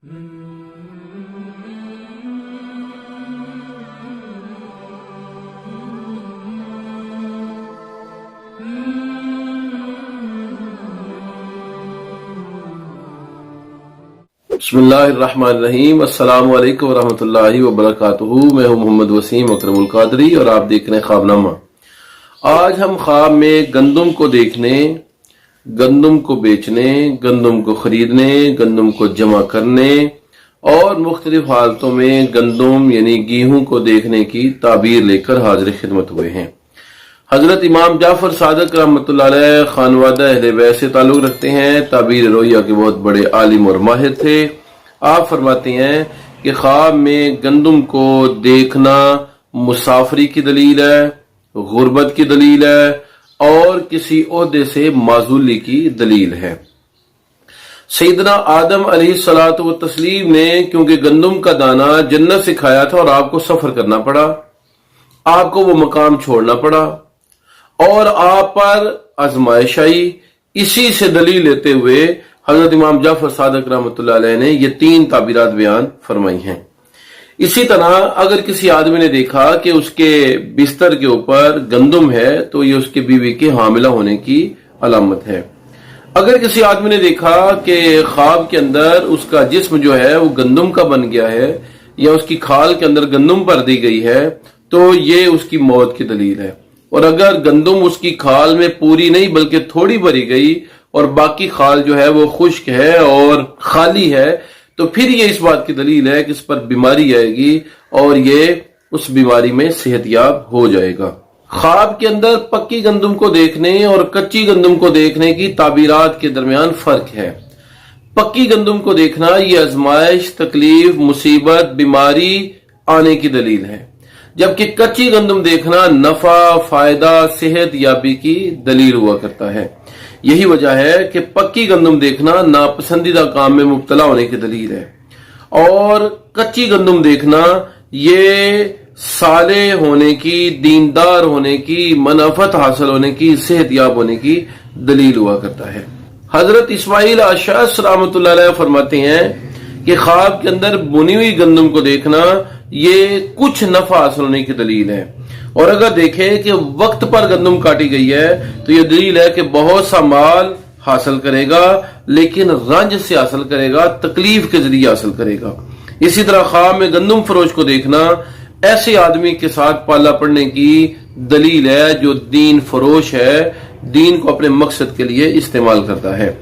बिस्मिल्लाहिर्रहमानिर्रहीम। अस्सलाम वालेकुम वरहमतुल्लाहि वबरकातुहू। मैं हूं मोहम्मद वसीम अकरमुल कादरी और आप देख रहे हैं ख्वाबनामा। आज हम ख्वाब में गंदम को देखने, गंदम को बेचने, गंदम को खरीदने, गंदम को जमा करने और मुख्तलिफ हालतों में गंदम यानी गेहूं को देखने की ताबीर लेकर हाजिर खिदमत हुए हैं। हजरत इमाम जाफर सादिक रहमतुल्लाह अलैह खानवादा अहले बैत से ताल्लुक रखते हैं। ताबीर रोया के बहुत बड़े आलिम और माहिर थे। आप फरमाते हैं कि ख्वाब में गंदम को देखना मुसाफरी की दलील है, गुर्बत की दलील है और किसी ओहदे से माजूली की दलील है। सैयदना आदम अलैहिस्सलातु व तस्लीम ने क्योंकि गंदम का दाना जन्नत से खाया था और आपको सफर करना पड़ा, आपको वो मकाम छोड़ना पड़ा और आप पर आजमाइश आई। इसी से दलील लेते हुए हजरत इमाम जाफर सादिक रहमतुल्लाह अलैह ने ये 3 ताबीरात बयान फरमाई हैं। इसी तरह अगर किसी आदमी ने देखा कि उसके बिस्तर के ऊपर गंदम है तो ये उसके बीवी के हामिला होने की अलामत है। अगर किसी आदमी ने देखा कि ख्वाब के अंदर उसका जिस्म जो है वो गंदम का बन गया है या उसकी खाल के अंदर गंदम भर दी गई है तो ये उसकी मौत की दलील है। और अगर गंदम उसकी खाल में पूरी नहीं बल्कि थोड़ी भरी गई और बाकी खाल जो है वो खुश्क है और खाली है तो फिर ये इस बात की दलील है कि इस पर बीमारी आएगी और ये उस बीमारी में सेहतयाब हो जाएगा। ख्वाब के अंदर पक्की गंदम को देखने और कच्ची गंदम को देखने की ताबीरात के दरमियान फर्क है। पक्की गंदम को देखना ये आजमाइश, तकलीफ, मुसीबत, बीमारी आने की दलील है, जबकि कच्ची गंदम देखना नफा, फायदा, सेहत याबी की दलील हुआ करता है। यही वजह है कि पक्की गंदम देखना नापसंदीदा काम में मुब्तला होने की दलील है और कच्ची गंदम देखना ये साले होने की, दीनदार होने की, मनाफत हासिल होने की, सेहतयाब होने की दलील हुआ करता है। हजरत इस्माइल अशअस रहमतुल्लाह अलैह फरमाते हैं कि ख्वाब के अंदर बुनी हुई गंदम को देखना ये कुछ नफा हासिल होने की दलील है और अगर देखें कि वक्त पर गंदम काटी गई है तो ये दलील है कि बहुत सा माल हासिल करेगा लेकिन रंज से हासिल करेगा, तकलीफ के जरिए हासिल करेगा। इसी तरह ख्वाब में गंदम फरोश को देखना ऐसे आदमी के साथ पाला पड़ने की दलील है जो दीन फरोश है, दीन को अपने मकसद के लिए इस्तेमाल करता है।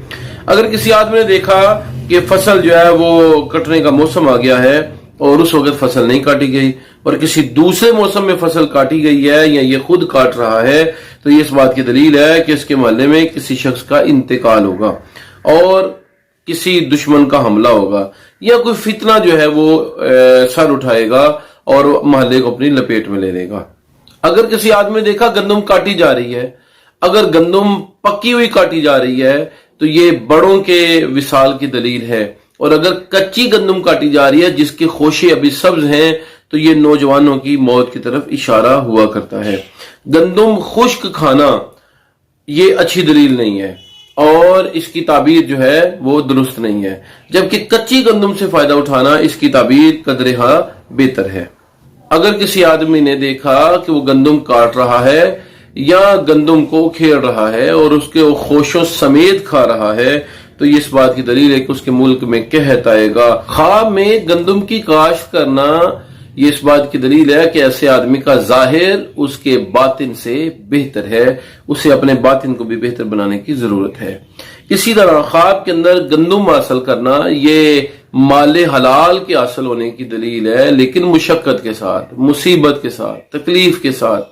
अगर किसी आदमी ने देखा कि फसल जो है वो कटने का मौसम आ गया है और उस वक्त फसल नहीं काटी गई और किसी दूसरे मौसम में फसल काटी गई है या ये खुद काट रहा है तो ये इस बात की दलील है कि इसके मोहल्ले में किसी शख्स का इंतकाल होगा और किसी दुश्मन का हमला होगा या कोई फितना जो है वो सर उठाएगा और मोहल्ले को अपनी लपेट में ले लेगा। अगर किसी आदमी ने देखा गंदम काटी जा रही है, अगर गंदम पक्की हुई काटी जा रही है तो ये बड़ों के विसाल की दलील है और अगर कच्ची गंदम काटी जा रही है जिसके खोशे अभी सब्ज हैं तो ये नौजवानों की मौत की तरफ इशारा हुआ करता है। गंदम खुश्क खाना ये अच्छी दलील नहीं है और इसकी ताबीर जो है वो दुरुस्त नहीं है, जबकि कच्ची गंदम से फायदा उठाना इसकी ताबीर कदरेहा बेहतर है। अगर किसी आदमी ने देखा कि वो गंदम काट रहा है या गंदम को खेल रहा है और उसके वो खोशों समेत खा रहा है तो ये इस बात की दलील है कि उसके मुल्क में कहत आएगा। ख्वाब में गंदम की काश्त करना ये इस बात की दलील है कि ऐसे आदमी का जाहिर उसके बातिन से बेहतर है, उसे अपने बातिन को भी बेहतर बनाने की जरूरत है। इसी तरह ख्वाब के अंदर गंदम हासिल करना ये माले हलाल के हासिल होने की दलील है, लेकिन मुशक्कत के साथ, मुसीबत के साथ, तकलीफ के साथ।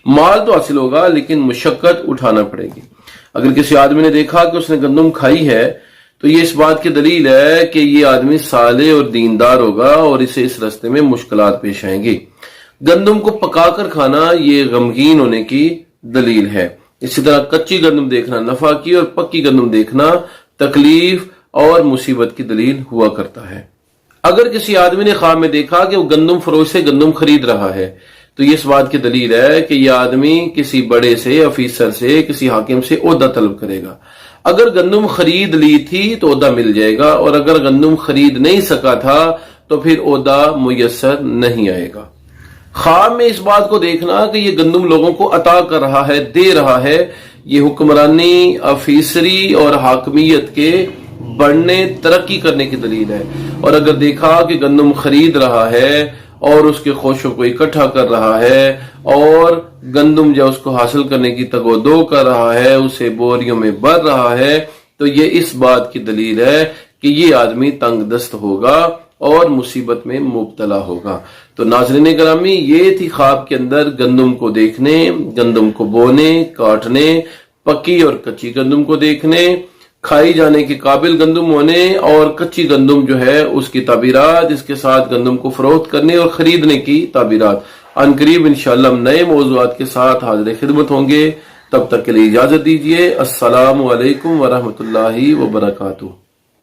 माल तो हासिल होगा लेकिन मुशक्कत उठाना पड़ेगी। अगर किसी आदमी ने देखा कि उसने गंदम खाई है तो ये इस बात की दलील है कि ये आदमी साले और दीनदार होगा और इसे इस रास्ते में मुश्किलात पेश आएंगी। गंदम को पकाकर खाना ये गमगीन होने की दलील है। इसी तरह कच्ची गंदम देखना नफा की और पक्की गंदम देखना तकलीफ और मुसीबत की दलील हुआ करता है। अगर किसी आदमी ने ख्वाब में देखा कि वो गंदम फरोश से गंदम खरीद रहा है तो ये इस बात की दलील है कि यह आदमी किसी बड़े से, अफीसर से, किसी हाकिम से ओहदा तलब करेगा। اگر گندم خرید لی تھی تو عہدہ مل جائے گا، اور اگر گندم خرید نہیں سکا تھا تو پھر عہدہ میسر نہیں آئے گا۔ خواب میں اس بات کو دیکھنا کہ یہ گندم لوگوں کو عطا کر رہا ہے، دے رہا ہے، یہ حکمرانی، آفیسری اور حاکمیت کے بڑھنے، ترقی کرنے کی دلیل ہے۔ اور اگر دیکھا کہ گندم خرید رہا ہے اور اس کے خوشوں کو اکٹھا کر رہا ہے اور گندم جو اس کو حاصل کرنے کی تگ و دو کر رہا ہے، اسے بوریوں میں بھر رہا ہے، تو یہ اس بات کی دلیل ہے کہ یہ آدمی تنگ دست ہوگا اور مصیبت میں مبتلا ہوگا۔ تو ناظرین گرامی، یہ تھی خواب کے اندر گندم کو دیکھنے، گندم کو بونے، کاٹنے، پکی اور کچی گندم کو دیکھنے، کھائی جانے کے قابل گندم ہونے اور کچی گندم جو ہے اس کی تعبیرات، اس کے ساتھ گندم کو فروخت کرنے اور خریدنے کی تعبیرات۔ ان قریب انشاءاللہ ہم نئے موضوعات کے ساتھ حاضر خدمت ہوں گے، تب تک کے لیے اجازت دیجیے۔ السلام علیکم ورحمۃ اللہ وبرکاتہ۔